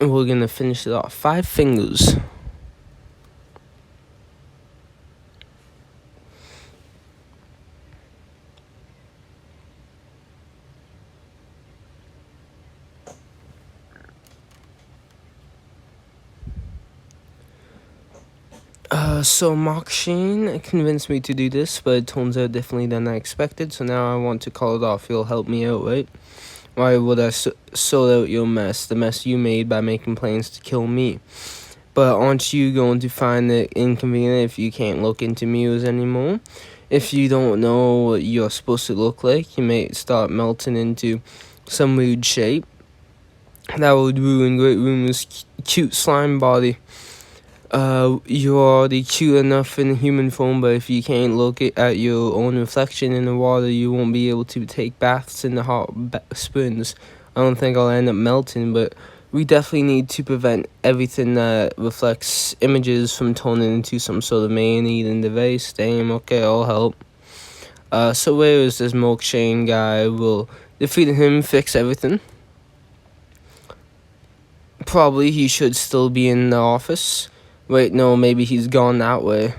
And we're gonna finish it off. 5 fingers. So Mark Shane convinced me to do this, but it turns out differently than I expected, so now I want to call it off. You'll help me out, right? Why would I sort out your mess, the mess you made by making plans to kill me? But aren't you going to find it inconvenient if you can't look into mirrors anymore? If you don't know what you're supposed to look like, you may start melting into some weird shape. That would ruin Great Rumor's cute slime body. You're already cute enough in human form, but if you can't look at your own reflection in the water, you won't be able to take baths in the hot springs. I don't think I'll end up melting, but we definitely need to prevent everything that reflects images from turning into some sort of man-eating device. Damn, okay, I'll help. So where is this milkshake guy? Will defeating him fix everything? Probably he should still be in the office. Wait, no, maybe he's gone that way.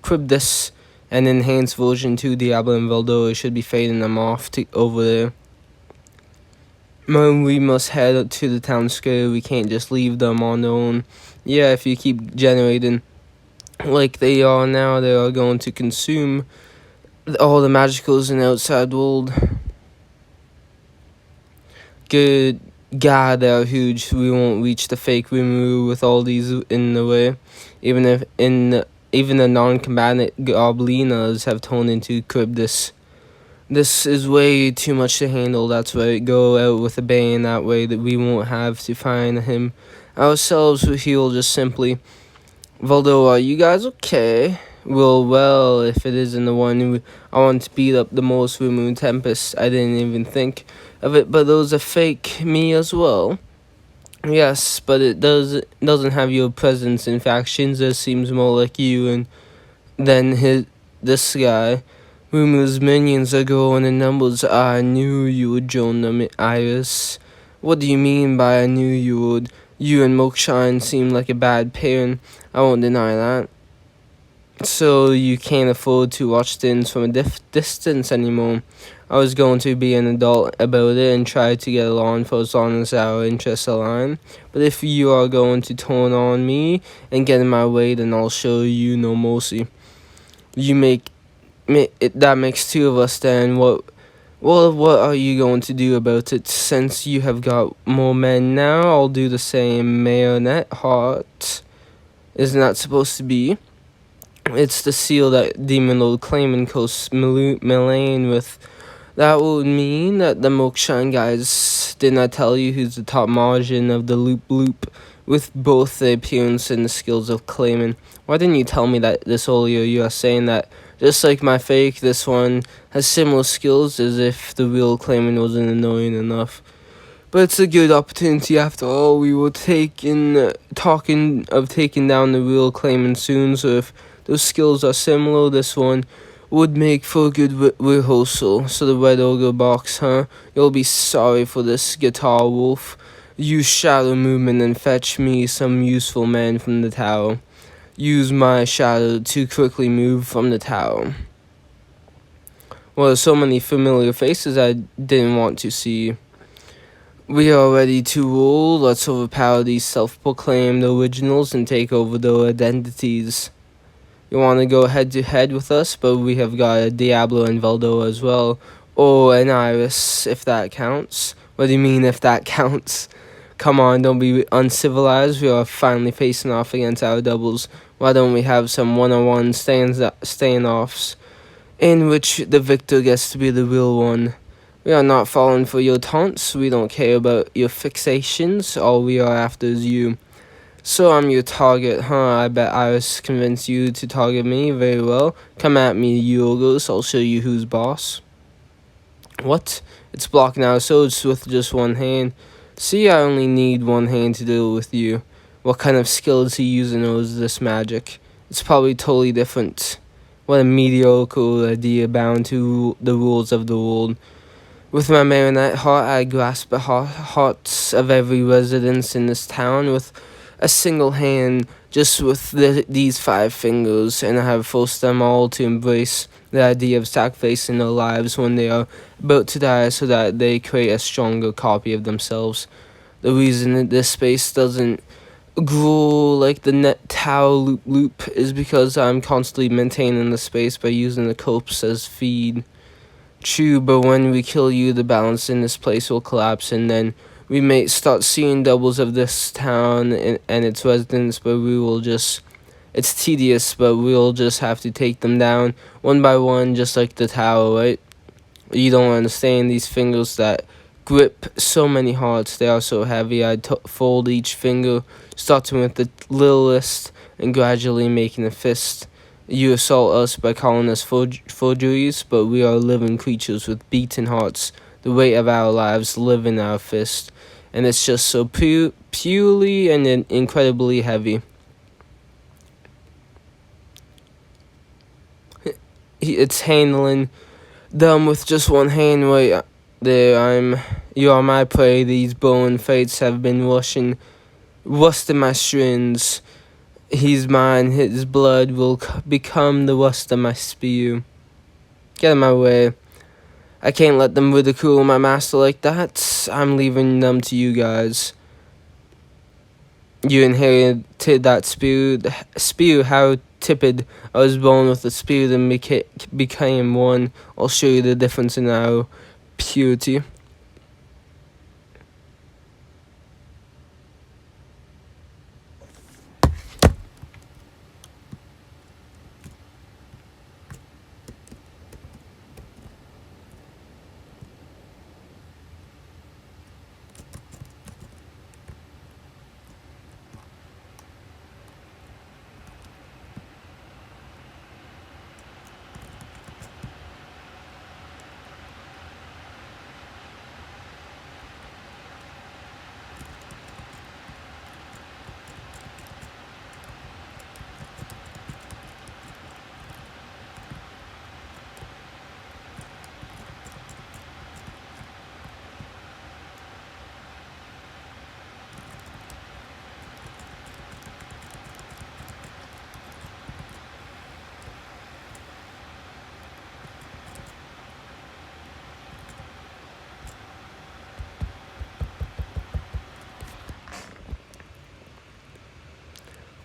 Crib this, an enhanced version 2 Diablo and Veldora should be fading them off to over there. We must head to the town square. We can't just leave them on their own. Yeah, if you keep generating like they are now, they are going to consume all the magicals in the outside world. Good God, they are huge. We won't reach the fake Rimuru with all these in the way. Even the non-combatant goblinas have turned into Cribdus. This is way too much to handle. That's right. Go out with a bang. That way that we won't have to find him ourselves. He'll just simply. Valdo, are you guys okay? Well, if it isn't the one who I want to beat up the most with Moon Tempest, I didn't even think of it, but those are fake me as well. Yes, but it doesn't have your presence. In fact, Shinsha seems more like you and than this guy. Rumor's minions are growing in numbers. I knew you would join them, Iris. What do you mean by I knew you would? You and Mokshine seem like a bad pairing. I won't deny that. So you can't afford to watch things from a distance anymore. I was going to be an adult about it and try to get along for as long as our interests align. But if you are going to turn on me and get in my way, then I'll show you no mercy. That makes 2 of us. Then what are you going to do about it? Since you have got more men now, I'll do the same. Marionette heart. Isn't that supposed to be? It's the seal that Demon Lord Clayman coasts Milan with. That would mean that the Mokshine guys did not tell you who's the top margin of the loop with both the appearance and the skills of Clayman. Why didn't you tell me that this earlier? You are saying that just like my fake, this one has similar skills, as if the real Clayman wasn't annoying enough. But it's a good opportunity after all. We were talking of taking down the real Clayman soon, so if those skills are similar, this one would make for a good rehearsal. So the Red Ogre box, huh? You'll be sorry for this, Guitar Wolf. Use shadow movement and fetch me some useful men from the tower. Use my shadow to quickly move from the tower. Well, there's so many familiar faces I didn't want to see. We are ready to rule. Let's overpower these self-proclaimed originals and take over their identities. You want to go head-to-head with us, but we have got a Diablo and Veldora as well. Or an Iris, if that counts. What do you mean, if that counts? Come on, don't be uncivilized. We are finally facing off against our doubles. Why don't we have some one-on-one standoffs in which the victor gets to be the real one? We are not falling for your taunts. We don't care about your fixations. All we are after is you. So I'm your target, huh? I bet Iris convinced you to target me. Very well. Come at me, you ogres. I'll show you who's boss. What? It's blocked now, so it's with just one hand. See, I only need one hand to deal with you. What kind of skill is he using, or is this magic? It's probably totally different. What a mediocre idea, bound to the rules of the world. With my marionette heart, I grasp the hearts of every resident in this town with a single hand, just with these 5 fingers, and I have forced them all to embrace the idea of sacrificing their lives when they are about to die so that they create a stronger copy of themselves. The reason that this space doesn't grow like the net tower loop is because I'm constantly maintaining the space by using the corpse as feed. True, but when we kill you, the balance in this place will collapse, and then we may start seeing doubles of this town and its residents, but we will just. It's tedious, but we'll just have to take them down one by one, just like the tower, right? You don't understand these fingers that grip so many hearts. They are so heavy. Fold each finger, starting with the littlest and gradually making a fist. You assault us by calling us forgeries, but we are living creatures with beating hearts. The weight of our lives live in our fist, and it's just so purely and incredibly heavy. It's handling them with just one hand right there. You are my prey. These bone fates have been rusting my strings. He's mine. His blood will become the rust of my spear. Get out of my way. I can't let them ridicule my master like that. I'm leaving them to you guys. You inherited that spear. How tipped. I was born with the spear and became one. I'll show you the difference in our purity.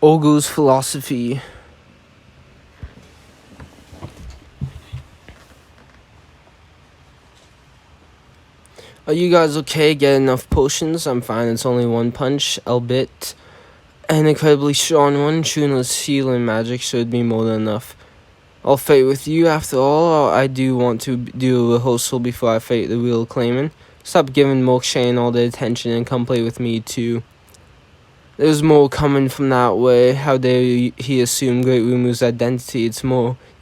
Ogre's philosophy. Are you guys okay? Get enough potions? I'm fine. It's only one punch, albeit an incredibly strong one. Shuna's healing magic should be more than enough. I'll fight with you after all. I do want to do a rehearsal before I fight the real claimant. Stop giving Mokshan all the attention and come play with me too. There's more coming from that way. How dare he assume Great Rumu's identity? It's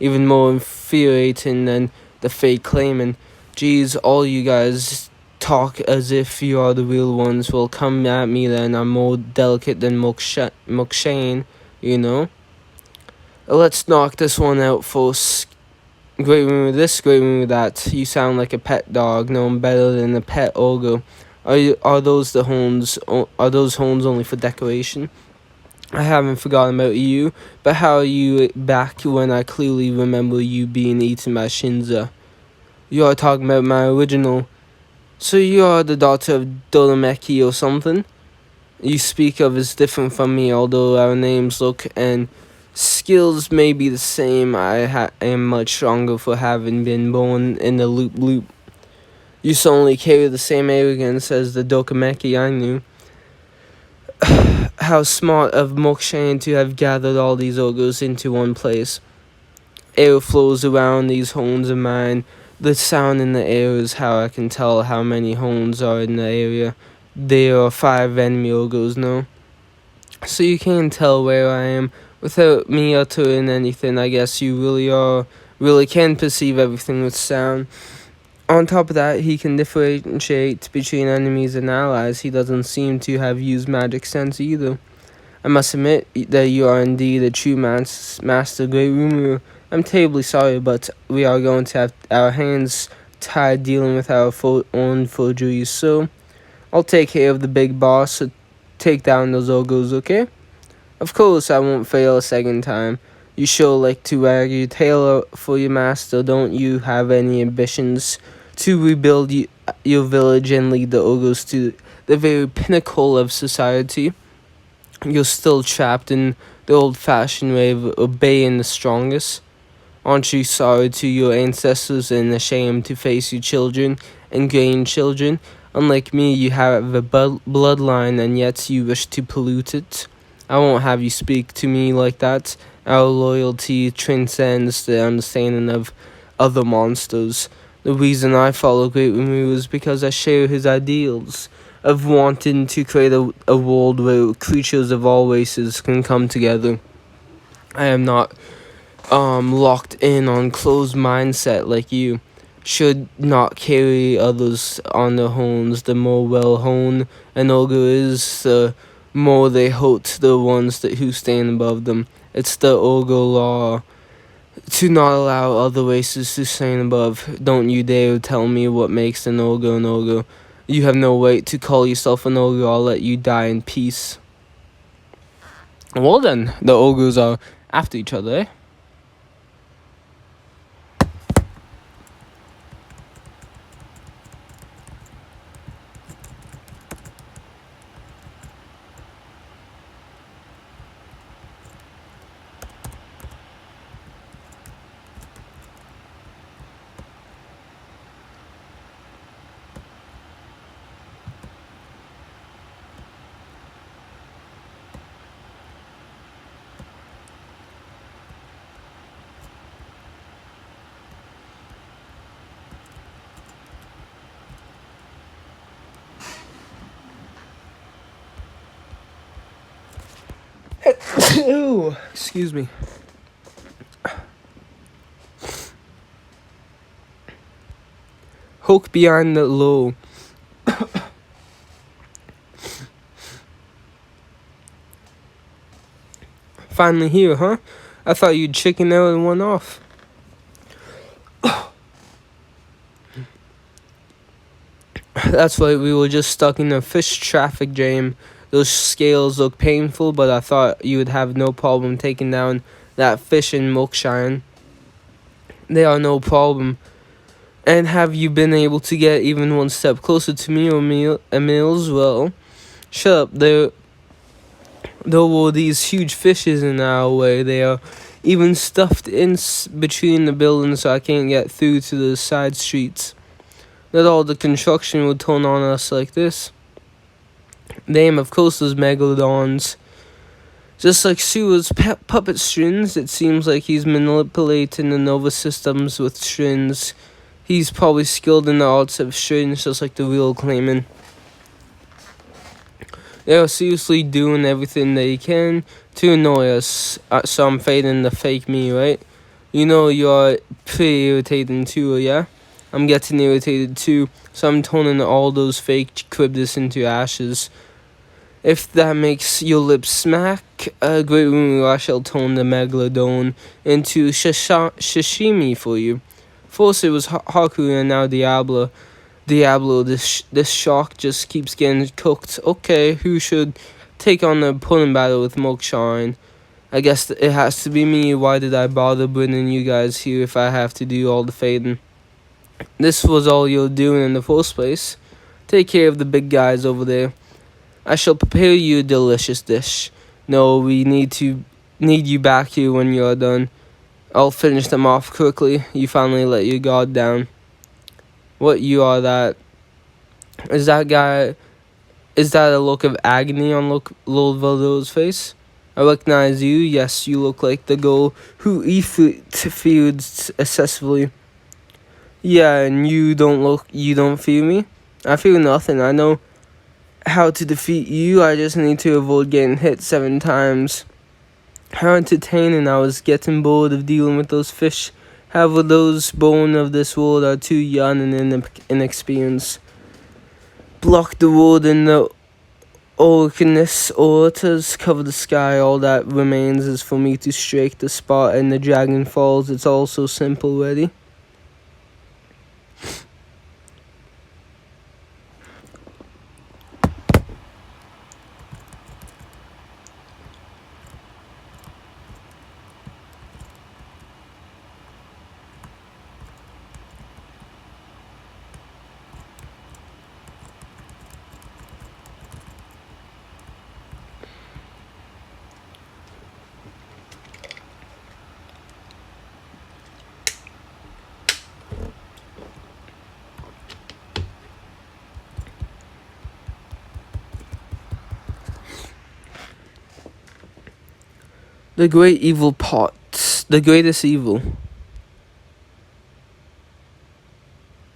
even more infuriating than the fake claimant. Geez, all you guys talk as if you are the real ones. Well, come at me then. I'm more delicate than Mokshan, you know? Let's knock this one out first. Great Rumu this, Great Rumu that. You sound like a pet dog, known better than a pet ogre. Are those horns only for decoration? I haven't forgotten about you, but how are you back when I clearly remember you being eaten by Shinsha? You are talking about my original. So you are the daughter of Dodomeki or something? You speak of as different from me, although our names, look, and skills may be the same. I am much stronger for having been born in the loop. You suddenly carry the same arrogance as the Dokomeki I knew. How smart of Mokshan to have gathered all these ogres into one place. Air flows around these horns of mine. The sound in the air is how I can tell how many horns are in the area. There are 5 enemy ogres now. So you can't tell where I am without me uttering anything. I guess you really can perceive everything with sound. On top of that, he can differentiate between enemies and allies. He doesn't seem to have used magic sense either. I must admit that you are indeed a true master, Great Rumu. I'm terribly sorry, but we are going to have our hands tired dealing with our own forgeries, so I'll take care of the big boss, so take down those ogres, okay? Of course, I won't fail a second time. You sure like to wag your tail for your master, don't you have any ambitions to rebuild your village and lead the ogres to the very pinnacle of society? You're still trapped in the old-fashioned way of obeying the strongest. Aren't you sorry to your ancestors and ashamed to face your children and grandchildren? Unlike me, you have a bloodline and yet you wish to pollute it. I won't have you speak to me like that. Our loyalty transcends the understanding of other monsters. The reason I follow Great Remu is because I share his ideals of wanting to create a world where creatures of all races can come together. I am not locked in on closed mindset like you. Should not carry others on their horns. The more well honed an ogre is, the more they hurt the ones who stand above them. It's the ogre law to not allow other races to stand above. Don't you dare tell me what makes an ogre an ogre. You have no right to call yourself an ogre. I'll let you die in peace. Well then, the ogres are after each other, eh? Ew, excuse me. Hook behind the low. Finally here, huh? I thought you'd chicken out and one off. That's right, we were just stuck in a fish traffic jam. Those scales look painful, but I thought you would have no problem taking down that fish in Milkshine. They are no problem. And have you been able to get even one step closer to me or Emil's? Well, shut up. There were these huge fishes in our way. They are even stuffed in between the buildings, so I can't get through to the side streets. Not all the construction would turn on us like this. The aim, of course, was megalodons. Just like Sua's puppet strings, it seems like he's manipulating the nervous systems with strings. He's probably skilled in the arts of strings, just like the real claimant. They are seriously doing everything they can to annoy us, so I'm fading the fake me, right? You know you're pretty irritating too, yeah? I'm getting irritated too, so I'm turning all those fake cribdus into ashes. If that makes your lips smack, Great Remu, I shall turn the megalodon into sashimi for you. First it was Haku and now Diablo. This shark just keeps getting cooked. Okay, who should take on the pulling battle with Milkshine? I guess it has to be me. Why did I bother bringing you guys here if I have to do all the fading? This was all you're doing in the first place. Take care of the big guys over there. I shall prepare you a delicious dish. No, we need you back here when you're done. I'll finish them off quickly. You finally let your guard down. What you are that? Is that a look of agony on Lord Valdo's face? I recognize you. Yes, you look like the girl who feeds excessively. Yeah, and you don't fear me? I fear nothing. I know how to defeat you. I just need to avoid getting hit 7 times. How entertaining. I was getting bored of dealing with those fish. However, those born of this world are too young and inexperienced. Block the world and the Orcanus orators cover the sky. All that remains is for me to strike the spot and the dragon falls. It's all so simple, ready? The great evil pot. The greatest evil.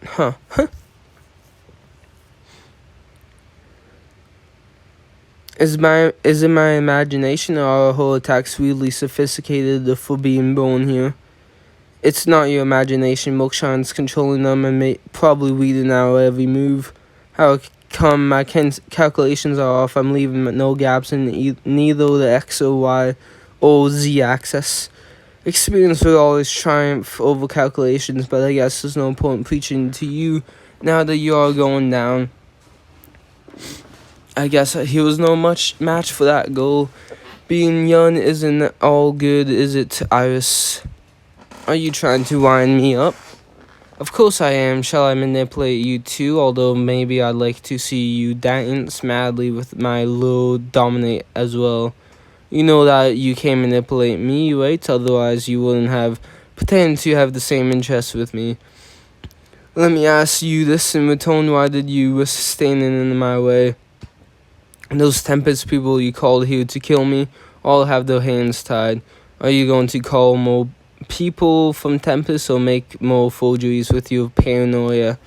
Huh. Is it my imagination, or are whole attacks really sophisticated for being born here? It's not your imagination. Milkshine's controlling them and probably weeding out every move. How come my calculations are off? I'm leaving no gaps in neither the X or Y or Z axis. Experience will always triumph over calculations, but I guess there's no point preaching to you now that you are going down. I guess he was no match for that goal. Being young isn't all good, is it, Iris? Are you trying to wind me up? Of course I am. Shall I manipulate you too? Although maybe I'd like to see you dance madly with my little dominate as well. You know that you can't manipulate me, right? Otherwise you wouldn't have pretended to have the same interests with me. Let me ask you this in return. Why did you risk standing in my way? Those Tempest people you called here to kill me all have their hands tied. Are you going to call more people from Tempest or make more forgeries with your paranoia?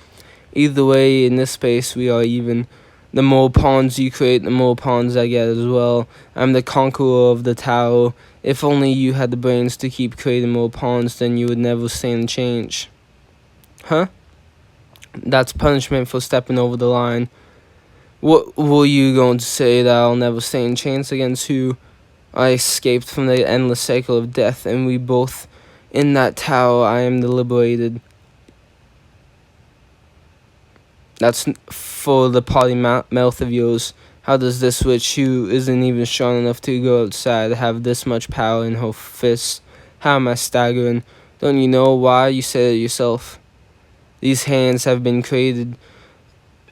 Either way, in this space we are even. The more pawns you create, the more pawns I get as well. I'm the conqueror of the tower. If only you had the brains to keep creating more pawns, then you would never stand a change. Huh? That's punishment for stepping over the line. What were you going to say, that I'll never stand a chance against who? I escaped from the endless cycle of death, and we both in that tower. I am the liberated. That's for the potty mouth of yours. How does this witch, who isn't even strong enough to go outside, have this much power in her fists? How am I staggering? Don't you know why? You said it yourself. These hands have been created,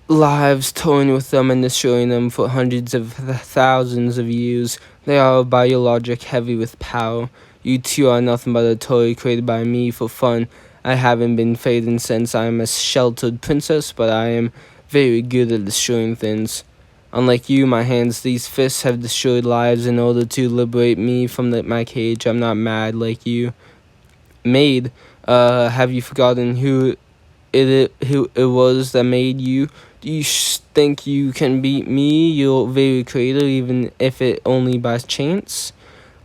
lives toying with them and destroying them for hundreds of thousands of years. They are biologic, heavy with power. You two are nothing but a toy created by me for fun. I haven't been fading since I am a sheltered princess, but I am very good at destroying things. Unlike you, my hands, these fists have destroyed lives in order to liberate me from my cage. I'm not mad like you. Maid, have you forgotten who it was that made you? Do you think you can beat me? You're very creative, even if it only by chance.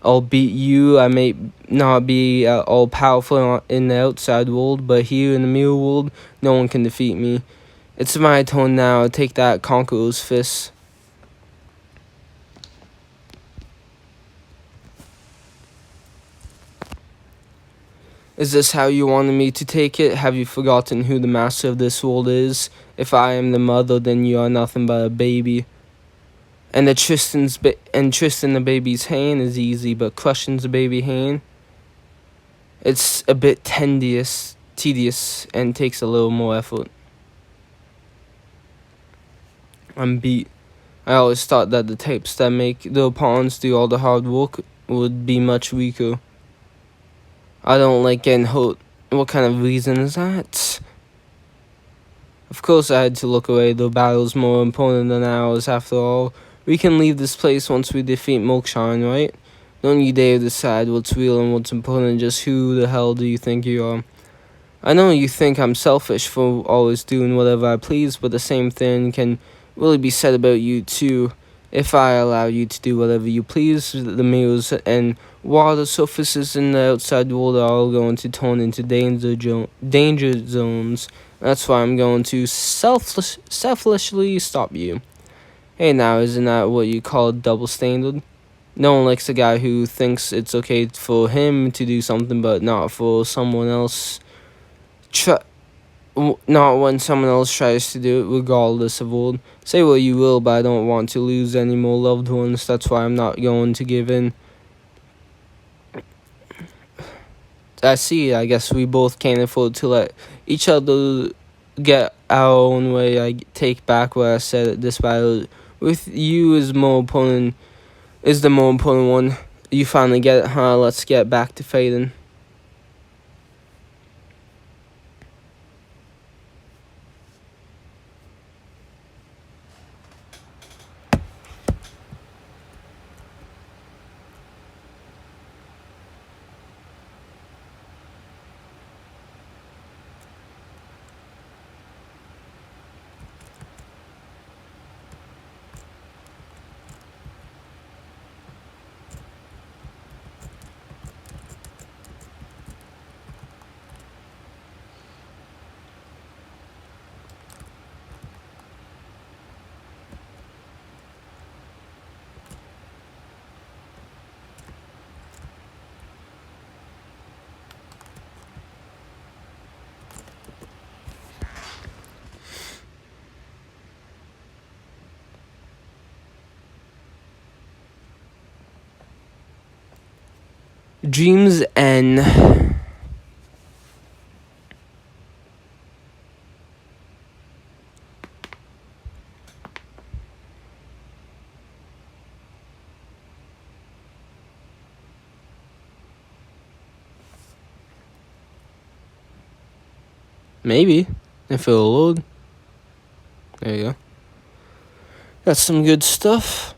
I'll beat you. I may not be all powerful in the outside world, but here in the mirror world, no one can defeat me. It's my turn now. Take that, Conqueror's fist. Is this how you wanted me to take it? Have you forgotten who the master of this world is? If I am the mother, then you are nothing but a baby. And Tristan the baby's hand is easy, but crushing the baby hand, it's a bit tedious, and takes a little more effort. I'm beat. I always thought that the types that make their pawns do all the hard work would be much weaker. I don't like getting hurt. What kind of reason is that? Of course I had to look away. The battle's more important than ours after all. We can leave this place once we defeat Milkshine, right? Don't you dare decide what's real and what's important. Just who the hell do you think you are? I know you think I'm selfish for always doing whatever I please, but the same thing can really be said about you too. If I allow you to do whatever you please, the mirrors and water surfaces in the outside world are all going to turn into danger zones. That's why I'm going to selfishly stop you. Hey now, isn't that what you call a double standard? No one likes a guy who thinks it's okay for him to do something but not for someone else. Not when someone else tries to do it, regardless of old. Say what you will, but I don't want to lose any more loved ones. That's why I'm not going to give in. I see. I guess we both can't afford to let each other get our own way. I take back what I said. This battle with you is the more important one. You finally get it, huh? Let's get back to fading. Dreams and maybe if it'll load. There you go. That's some good stuff.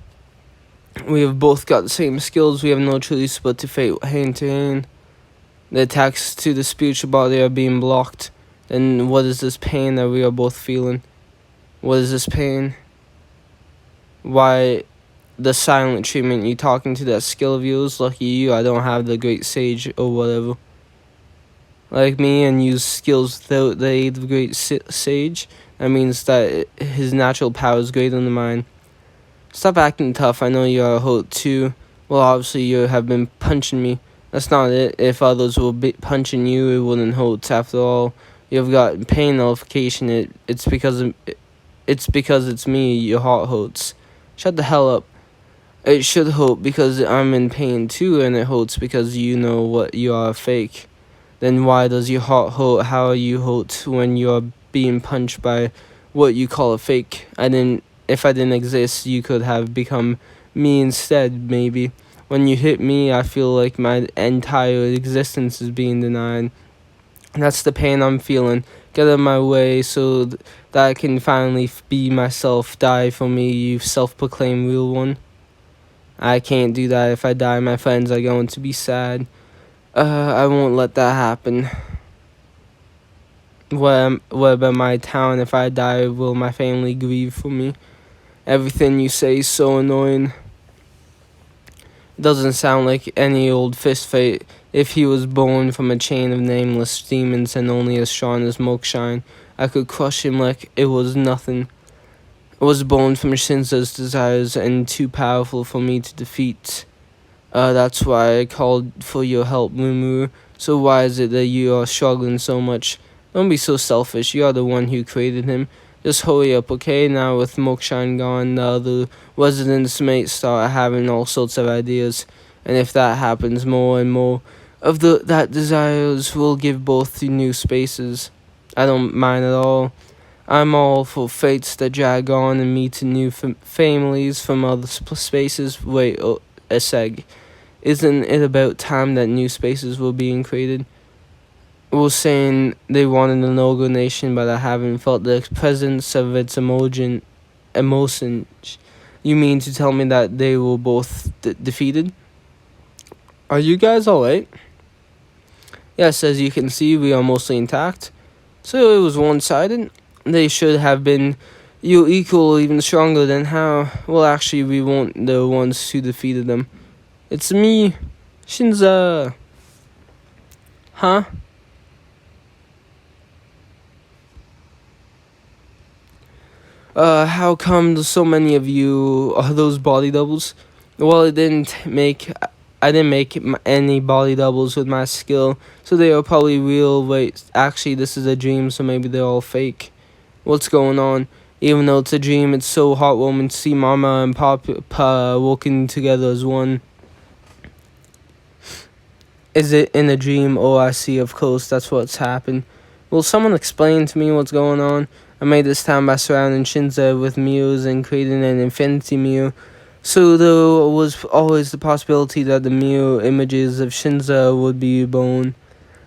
We have both got the same skills. We have no choice but to fight hand to hand. The attacks to the spiritual body are being blocked. Then what is this pain that we are both feeling? What is this pain? Why the silent treatment? You talking to that skill of yours? Lucky you, I don't have the great sage or whatever. Like me, and use skills without the aid of great sage. That means that his natural power is greater than mine. Stop acting tough. I know you're a hote too. Well, obviously you have been punching me. That's not it. If others were punching you, it wouldn't hurt. After all, you've got pain nullification. It's because it's me. Your heart hurts. Shut the hell up. It should hurt because I'm in pain too, and it hurts because you know what you are fake. Then why does your heart hurt? How are you hurt when you're being punched by what you call a fake? If I didn't exist, you could have become me instead, maybe. When you hit me, I feel like my entire existence is being denied. That's the pain I'm feeling. Get out of my way so that I can finally be myself. Die for me, you self-proclaimed real one. I can't do that. If I die, my friends are going to be sad. I won't let that happen. What about my town? If I die, will my family grieve for me? Everything you say is so annoying. It doesn't sound like any old fist fight. If he was born from a chain of nameless demons and only as strong as Mokshine, I could crush him like it was nothing. I was born from Shinsha's desires and too powerful for me to defeat. That's why I called for your help, Mumu. So why is it that you are struggling so much? Don't be so selfish. You are the one who created him. Just hurry up, okay? Now with Mokshine gone, the other residents may start having all sorts of ideas. And if that happens, more and more of that desires will give birth to new spaces. I don't mind at all. I'm all for fates that drag on and meet new families from other spaces. Wait, a seg. Isn't it about time that new spaces were being created? Was saying they wanted an ogre nation, but I haven't felt the presence of its emotions. You mean to tell me that they were both defeated? Are you guys alright? Yes, as you can see, we are mostly intact. So it was one-sided. They should have been you equal, even stronger than how. Well, actually, we weren't the ones who defeated them. It's me, Shinsha. Huh? How come so many of you are those body doubles? Well, I didn't make any body doubles with my skill, so they are probably real. Wait, actually, this is a dream, so maybe they're all fake. What's going on? Even though it's a dream, it's so heartwarming to see Mama and Papa working together as one. Is it in a dream? Oh, I see, of course, that's what's happened. Will someone explain to me what's going on? I made this town by surrounding Shinsha with Mews and creating an infinity Mew. So there was always the possibility that the Mew images of Shinsha would be born.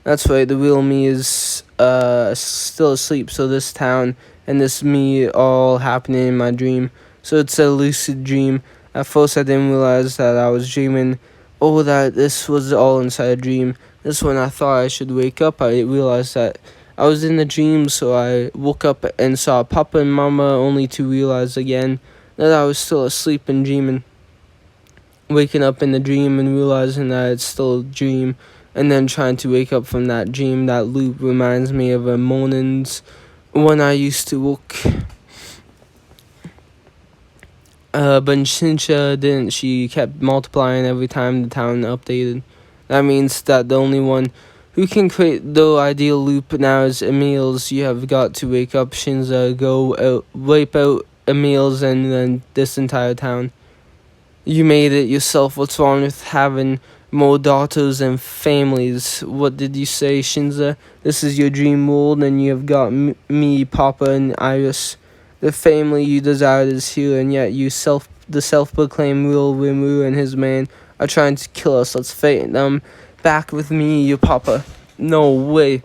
That's right, the real me is still asleep, so this town and this me all happening in my dream. So it's a lucid dream. At first I didn't realize that I was dreaming, or that this was all inside a dream. This when I thought I should wake up, I realized that I was in a dream, so I woke up and saw Papa and Mama, only to realize again that I was still asleep and dreaming. Waking up in the dream and realizing that it's still a dream, and then trying to wake up from that dream. That loop reminds me of mornings when I used to work. But Shinsha didn't. She kept multiplying every time the town updated. That means that the only one who can create the ideal loop now is Emil's. You have got to wake up Shinsha, go out, wipe out Emil's, and then this entire town. You made it yourself. What's wrong with having more daughters and families. What did you say, Shinza? This is your dream world, and you have got me, Papa, and Iris. The family you desired is here, and yet the self-proclaimed real Rimuru and his man are trying to kill us. Let's fight them back with me, your Papa. No way.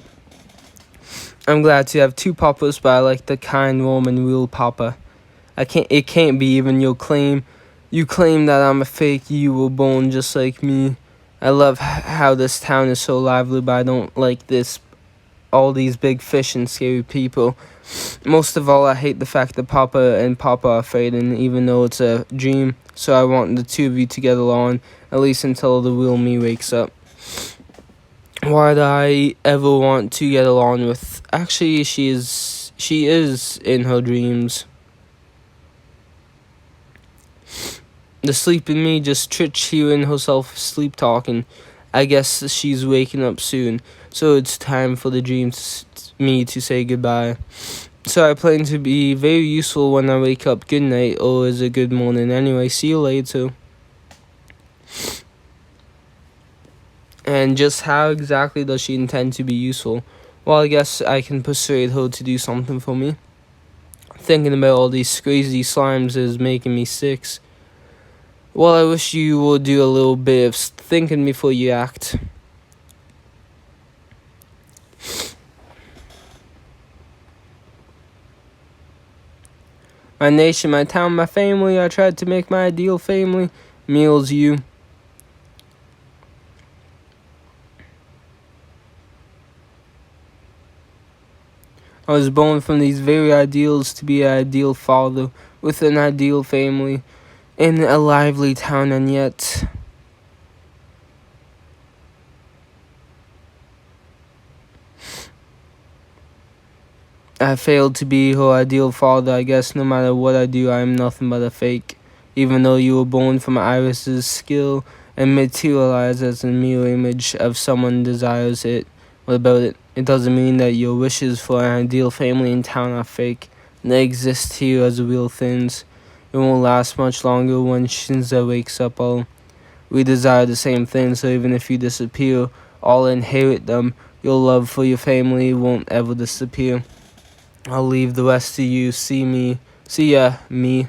I'm glad to have two papas, but I like the kind, warm, and real Papa. It can't be even you claim that I'm a fake. You were born just like me. I love how this town is so lively, but I don't like all these big fish and scary people. Most of all, I hate the fact that Papa and Papa are fighting, even though it's a dream. So I want the two of you to get along, at least until the real me wakes up. Why do I ever want to get along with? Actually, she is in her dreams. The sleeping me just tricked hearing herself sleep talking. I guess she's waking up soon, so it's time for the dreams me to say goodbye. So I plan to be very useful when I wake up. Good night, or is it good morning? Anyway, see you later. And just how exactly does she intend to be useful? Well, I guess I can persuade her to do something for me. Thinking about all these crazy slimes is making me sick. Well, I wish you would do a little bit of thinking before you act. My nation, my town, my family, I tried to make my ideal family. Meals you. I was born from these very ideals to be an ideal father, with an ideal family, in a lively town, and yet I failed to be her ideal father. I guess no matter what I do, I am nothing but a fake. Even though you were born from Iris's skill and materialized as a mirror image of someone desires it. What about it? It doesn't mean that your wishes for an ideal family in town are fake. They exist here as real things. It won't last much longer when Shinsha wakes up. We desire the same thing, so even if you disappear, I'll inherit them. Your love for your family won't ever disappear. I'll leave the rest to you. See ya, me.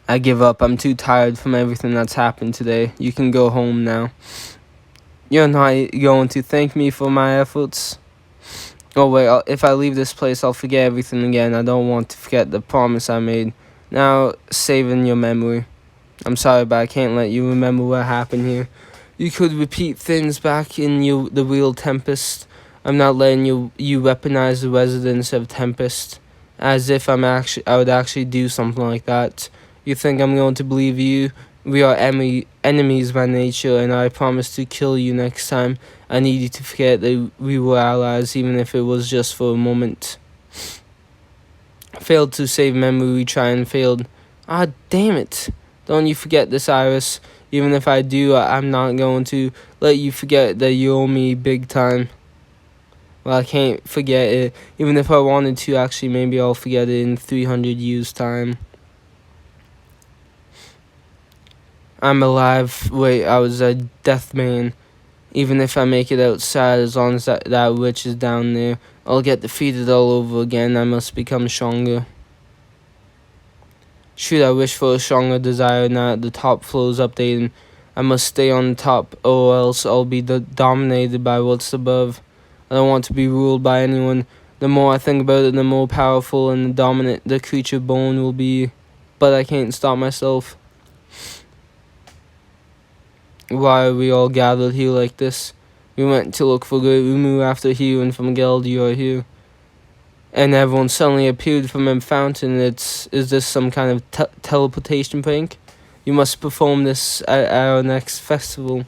I give up. I'm too tired from everything that's happened today. You can go home now. You're not going to thank me for my efforts? Oh wait, if I leave this place, I'll forget everything again. I don't want to forget the promise I made. Now, saving your memory. I'm sorry, but I can't let you remember what happened here. You could repeat things back in the real Tempest. I'm not letting you weaponize the residents of Tempest, as if I would actually do something like that. You think I'm going to believe you? We are enemies by nature, and I promise to kill you next time. I need you to forget that we were allies, even if it was just for a moment. Failed to save memory, try and failed. Ah, damn it. Don't you forget this, Iris. Even if I do, I'm not going to let you forget that you owe me big time. Well, I can't forget it. Even if I wanted to, actually, maybe I'll forget it in 300 years' time. I'm alive. Wait, I was a death man. Even if I make it outside, as long as that witch is down there, I'll get defeated all over again. I must become stronger. Shoot, I wish for a stronger desire now that the top floor is updating. I must stay on top, or else I'll be dominated by what's above. I don't want to be ruled by anyone. The more I think about it, the more powerful and dominant the creature born will be. But I can't stop myself. Why are we all gathered here like this? We went to look for great Umu after hearing from Geld you are here. And everyone suddenly appeared from a fountain. Is this some kind of teleportation prank? You must perform this at our next festival.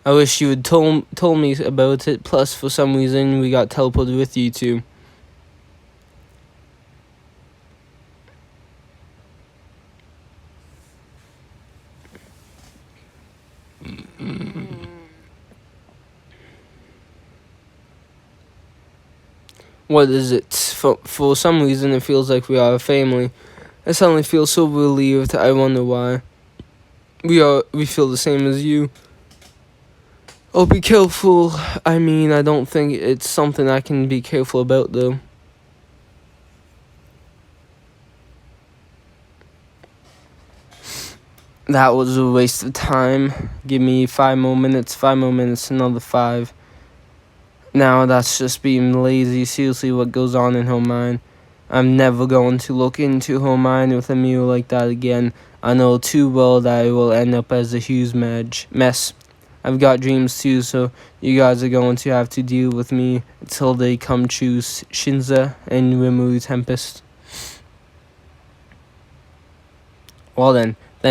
I wish you had told me about it. Plus, for some reason, we got teleported with you two. What is it? for some reason it feels like we are a family. I suddenly feel so relieved. I wonder why. We feel the same as you. Oh, be careful. I mean, I don't think it's something I can be careful about, though. That was a waste of time. Give me 5 more minutes, another 5. Now that's just being lazy. Seriously, what goes on in her mind? I'm never going to look into her mind with a meal like that again. I know too well that I will end up as a huge mess. I've got dreams too, so you guys are going to have to deal with me until they come true, Shinsha and Rimuru Tempest. Well then,